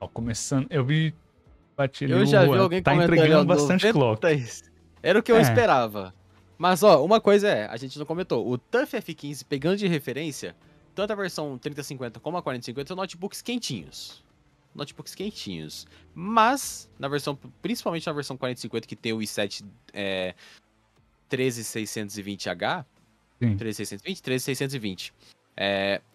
Ó, começando, eu vi, bati ali Eu já vi Juan, alguém tá comentando ali, ó, entregando bastante 90. clock. Era o que eu É, esperava. Mas, ó, uma coisa a gente não comentou. O TUF F15, pegando de referência, tanto a versão 3050 como a 4050 são notebooks quentinhos. Notebooks quentinhos. Mas, principalmente na versão 4050, que tem o i7 13620H, sim. 13620, 13620.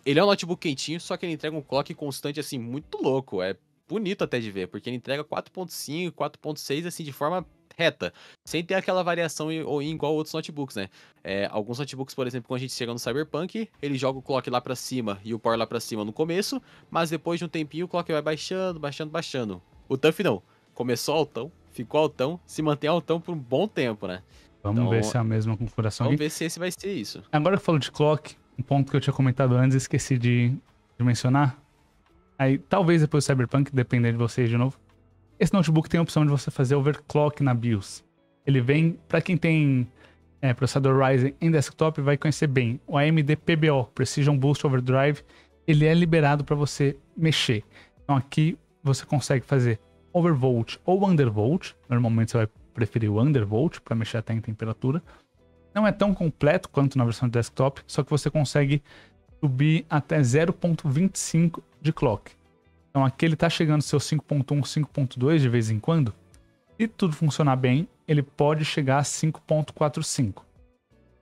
Ele é um notebook quentinho, só que ele entrega um clock constante, assim, muito louco. É bonito até de ver, porque ele entrega 4.5, 4.6, assim, de forma reta, sem ter aquela variação igual outros notebooks, né? Alguns notebooks, por exemplo, quando a gente chega no Cyberpunk, ele joga o clock lá pra cima e o power lá pra cima no começo, mas depois de um tempinho o clock vai baixando, baixando, baixando. O TUF não. Começou altão, ficou altão, se mantém altão por um bom tempo, né? Vamos ver Então, se é a mesma configuração vamos aqui. ver se esse vai ser isso. Agora que eu falo de clock, um ponto que eu tinha comentado antes, esqueci de mencionar. Aí, talvez depois do Cyberpunk, dependendo de vocês de novo. Esse notebook tem a opção de você fazer overclock na BIOS. Ele vem, para quem tem processador Ryzen em desktop, vai conhecer bem. O AMD PBO, Precision Boost Overdrive, ele é liberado para você mexer. Então aqui você consegue fazer overvolt ou undervolt. Normalmente você vai preferir o undervolt para mexer até em temperatura. Não é tão completo quanto na versão de desktop, só que você consegue subir até 0.25 de clock. Então aqui ele tá chegando seus 5.1, 5.2 de vez em quando. Se tudo funcionar bem, ele pode chegar a 5.45.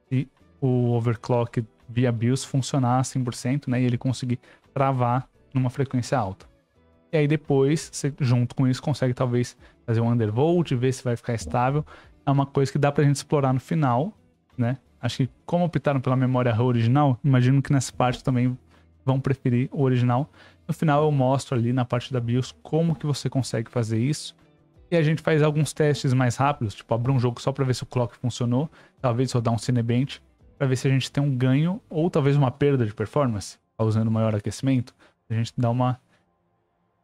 Se o overclock via BIOS funcionar a 100%, né, e ele conseguir travar numa frequência alta. E aí depois, você, junto com isso, consegue talvez fazer um undervolt, ver se vai ficar estável. É uma coisa que dá pra gente explorar no final, né? Acho que como optaram pela memória RAM original, imagino que nessa parte também vão preferir o original. No final eu mostro ali na parte da BIOS como que você consegue fazer isso. E a gente faz alguns testes mais rápidos, tipo abrir um jogo só para ver se o clock funcionou, talvez rodar um Cinebench, para ver se a gente tem um ganho ou talvez uma perda de performance, causando maior aquecimento. A gente dá uma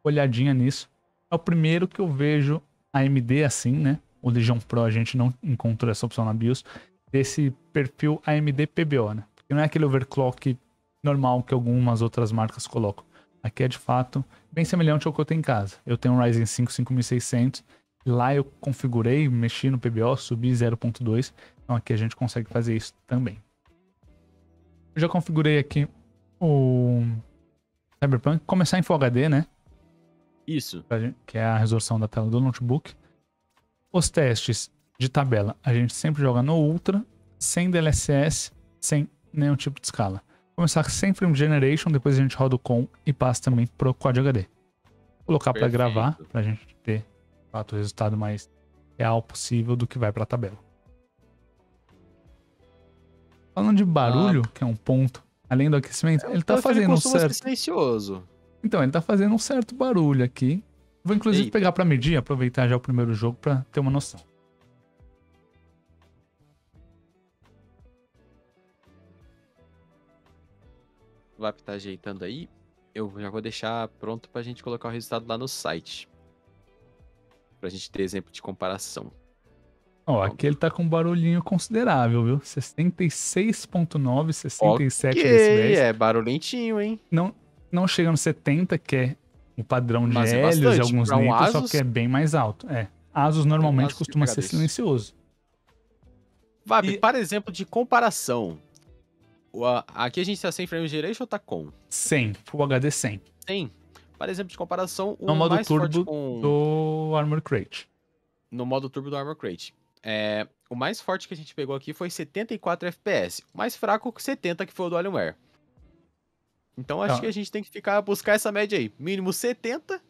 olhadinha nisso. É o primeiro que eu vejo a AMD assim, né? O Legion Pro a gente não encontrou essa opção na BIOS, desse perfil AMD PBO, né? Porque não é aquele overclock normal que algumas outras marcas colocam. Aqui é de fato bem semelhante ao que eu tenho em casa. Eu tenho um Ryzen 5 5600, lá eu configurei, mexi no PBO, subi 0.2, então aqui a gente consegue fazer isso também. Eu já configurei aqui o Cyberpunk, começar em Full HD, né? Isso. Que é a resolução da tela do notebook. Os testes de tabela, a gente sempre joga no Ultra, sem DLSS, sem nenhum tipo de escala. Começar sem Frame Generation, depois a gente roda o com e passa também pro Quad HD. Colocar para gravar, pra gente ter, de fato, o resultado mais real possível do que vai pra tabela. Falando de barulho, que é um ponto, além do aquecimento, ele tá fazendo um certo... silencioso. Então, ele tá fazendo um certo barulho aqui. Vou inclusive pegar pra medir, aproveitar já o primeiro jogo pra ter uma noção. O VAP tá ajeitando aí. Eu já vou deixar pronto pra gente colocar o resultado lá no site. Pra gente ter exemplo de comparação. Ó, aqui ele tá com um barulhinho considerável, viu? 66.9, 67 decibéis. É barulhentinho, hein? Não chega no 70, que é o padrão de Mas Helios e alguns pra um Nitro, só Asus, que é bem mais alto. Asus normalmente Asus costuma ser silencioso. VAP, para exemplo de comparação, aqui a gente tá sem frame generation ou tá com? 100, Full HD 100. 100. Para exemplo de comparação, no modo turbo do Armor Crate. No modo turbo do Armor Crate. O mais forte que a gente pegou aqui foi 74 FPS. O mais fraco, 70, que foi o do Alienware. Então acho que a gente tem que buscar essa média aí. Mínimo 70.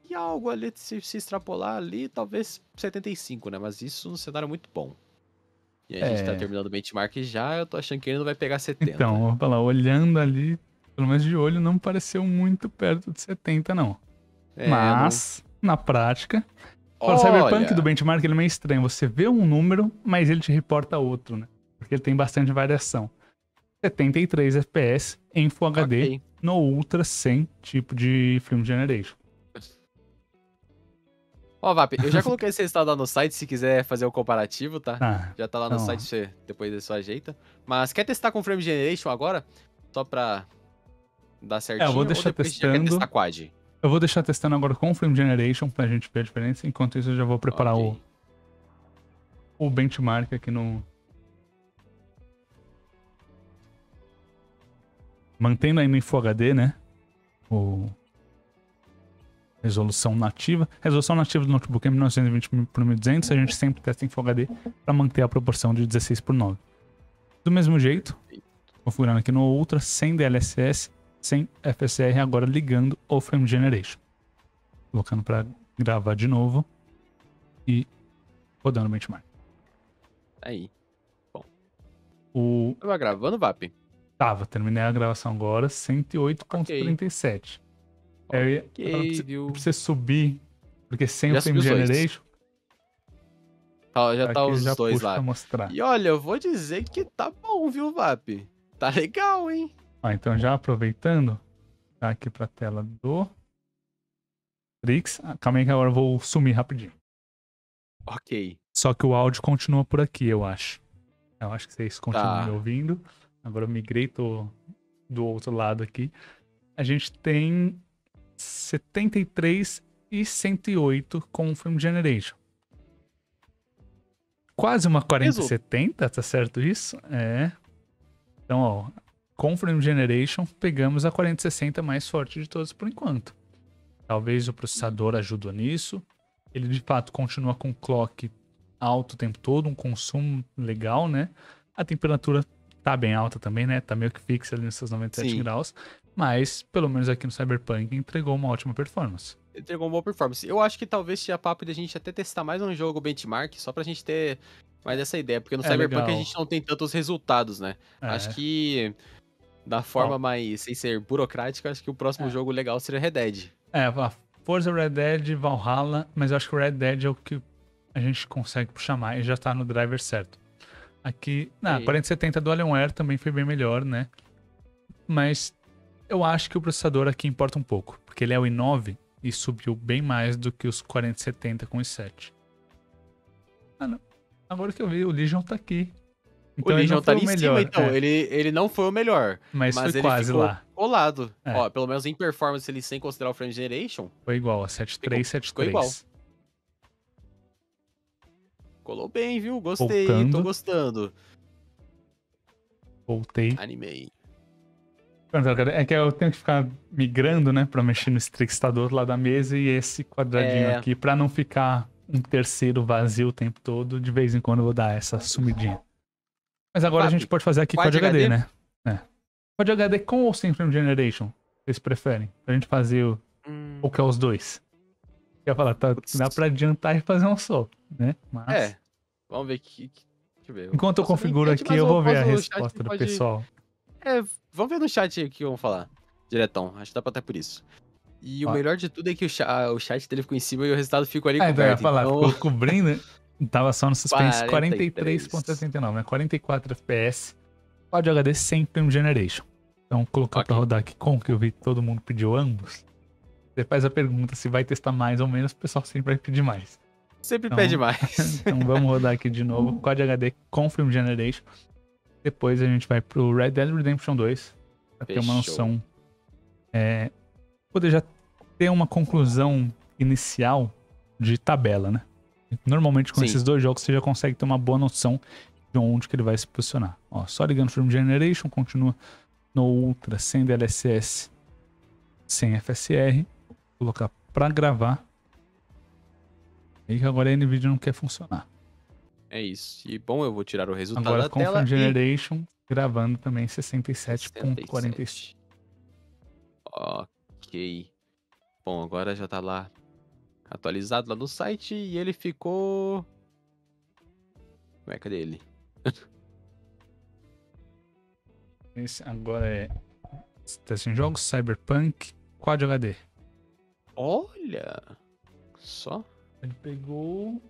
E algo ali, se extrapolar ali, talvez 75, né? Mas isso num cenário muito bom. E a gente tá terminando o benchmark já, eu tô achando que ele não vai pegar 70. Então, vou falar, olhando ali, pelo menos de olho, não pareceu muito perto de 70, não. Mas, na prática, o Cyberpunk do benchmark ele é meio estranho. Você vê um número, mas ele te reporta outro, né? Porque ele tem bastante variação. 73 FPS em Full HD no Ultra sem tipo de Film Generation. Ó, VAP, eu já coloquei esse resultado lá no site, se quiser fazer o comparativo, tá? Já tá lá no site, você, depois você ajeita. Mas quer testar com Frame Generation agora? Só pra dar certinho? Eu vou deixar testando. Já quer testar Quad? Eu vou deixar testando agora com o Frame Generation pra gente ver a diferença. Enquanto isso, eu já vou preparar Ok. o benchmark aqui no... Mantendo aí no Full HD, né? O... Resolução nativa. Resolução nativa do notebook é 1920 por 1200. A gente sempre testa em Full HD pra manter a proporção de 16 por 9. Do mesmo jeito, configurando aqui no Ultra, sem DLSS, sem FSR, agora ligando o Frame Generation. Colocando pra gravar de novo e rodando o benchmark. Aí. O... Tava gravando, VAP? Tava, terminei a gravação agora, 108.37. Eu Viu? pra você subir, porque sem Já o Frame subiu os dois. Generation, Já tá aqui os já dois puxo lá. pra mostrar. E olha, eu vou dizer que tá bom, viu, VAP? Tá legal, hein? Ó, então já aproveitando, tá aqui pra tela do Trix. Calma aí que agora eu vou sumir rapidinho. Ok. Só que o áudio continua por aqui, eu acho. Eu acho que vocês continuam me ouvindo. Agora eu migrei, tô do outro lado aqui. A gente tem 73 e 108 com o Frame Generation. Quase uma 4070, tá certo isso? É. Então, ó, com o Frame Generation, pegamos a 4060 mais forte de todas por enquanto. Talvez o processador ajude nisso. Ele, de fato, continua com clock alto o tempo todo, um consumo legal, né? A temperatura tá bem alta também, né? Tá meio que fixa ali nos seus 97 graus. Mas, pelo menos aqui no Cyberpunk, entregou uma ótima performance. Entregou uma boa performance. Eu acho que talvez tinha papo de a gente até testar mais um jogo benchmark, só pra gente ter mais essa ideia. Porque no Cyberpunk legal. a gente não tem tantos resultados, né? Acho que, da forma mais, sem ser burocrática, acho que o próximo jogo legal seria Red Dead. A Forza Red Dead, Valhalla, mas eu acho que o Red Dead é o que a gente consegue puxar mais e já tá no driver certo. Aqui, 4070 do Alienware também foi bem melhor, né? Mas eu acho que o processador aqui importa um pouco, porque ele é o i9 e subiu bem mais do que os 4070 com i7. Ah, não. Agora que eu vi, o Legion tá aqui. Então, o Legion tá ali em cima, então. Ele não foi o melhor. Mas foi ele quase ficou lá. colado. Ó, pelo menos em performance, ele sem considerar o Frame Generation. Foi igual, a 7373. Ficou igual. Colou bem, viu? Gostei, tô gostando. Voltei. Animei. É que eu tenho que ficar migrando, né, pra mexer no Strix do outro lado da mesa e esse quadradinho aqui, pra não ficar um terceiro vazio o tempo todo. De vez em quando eu vou dar essa sumidinha. Mas agora a gente pode fazer aqui Quad HD, né? Quad HD com ou sem Frame Generation? Vocês preferem? Pra gente fazer ou que é os dois? Quer falar, dá pra adiantar e fazer um só, né? Mas... vamos ver Deixa eu ver. Enquanto eu configuro aqui, eu vou ver a resposta do pessoal. Vamos ver no chat o que vão falar. Diretão, acho que dá pra até por isso. E o melhor de tudo é que o chat dele ficou em cima e o resultado ficou ali coberto. Eu ia falar, ficou cobrindo, tava só no suspense 43. 43.79, né? 44 FPS, Quad HD sem Frame Generation. Então, colocar pra rodar aqui com, que eu vi que todo mundo pediu ambos. Você faz a pergunta se vai testar mais ou menos, o pessoal sempre vai pedir mais. Sempre pede mais. Então vamos rodar aqui de novo, Quad HD com Frame Generation. Depois a gente vai pro Red Dead Redemption 2, pra ter uma noção, poder já ter uma conclusão inicial de tabela, né? Normalmente com esses dois jogos você já consegue ter uma boa noção de onde que ele vai se posicionar. Ó, só ligando Frame Generation, continua no Ultra, sem DLSS, sem FSR. Vou colocar pra gravar. E que agora a NVIDIA não quer funcionar. É isso. E bom, eu vou tirar o resultado agora da com tela. Frame Generation, gravando também 67.46. Ok. Bom, agora já tá lá atualizado lá no site e ele ficou... Cadê ele? Esse agora é teste em jogos, Cyberpunk, Quad HD. Olha! Só? Ele pegou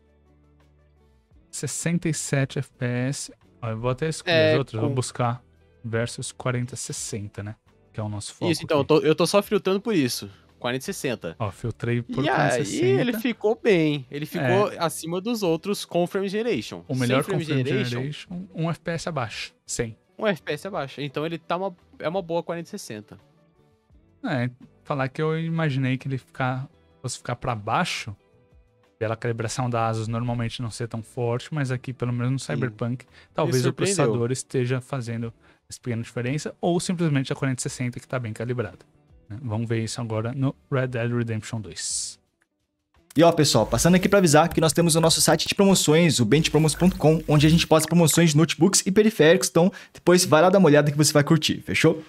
67 FPS. Ó, eu vou até excluir os outros, vou buscar versus 4060, né? Que é o nosso foco. Isso, então, eu tô só filtrando por isso. 4060. Ó, filtrei por 4060. E aí ele ficou bem. Ele ficou acima dos outros com Frame Generation. O melhor com Frame Generation, 1 FPS abaixo. 100. 1 FPS abaixo. Então ele tá uma boa 4060. falar que eu imaginei que ele fosse ficar para baixo, pela calibração da ASUS normalmente não ser tão forte, mas aqui, pelo menos no Cyberpunk, talvez o processador esteja fazendo essa pequena diferença, ou simplesmente a 4060 que está bem calibrada. Vamos ver isso agora no Red Dead Redemption 2. E ó, pessoal, passando aqui para avisar que nós temos o nosso site de promoções, o benchpromos.com, onde a gente posta promoções de notebooks e periféricos, então depois vai lá dar uma olhada que você vai curtir, fechou?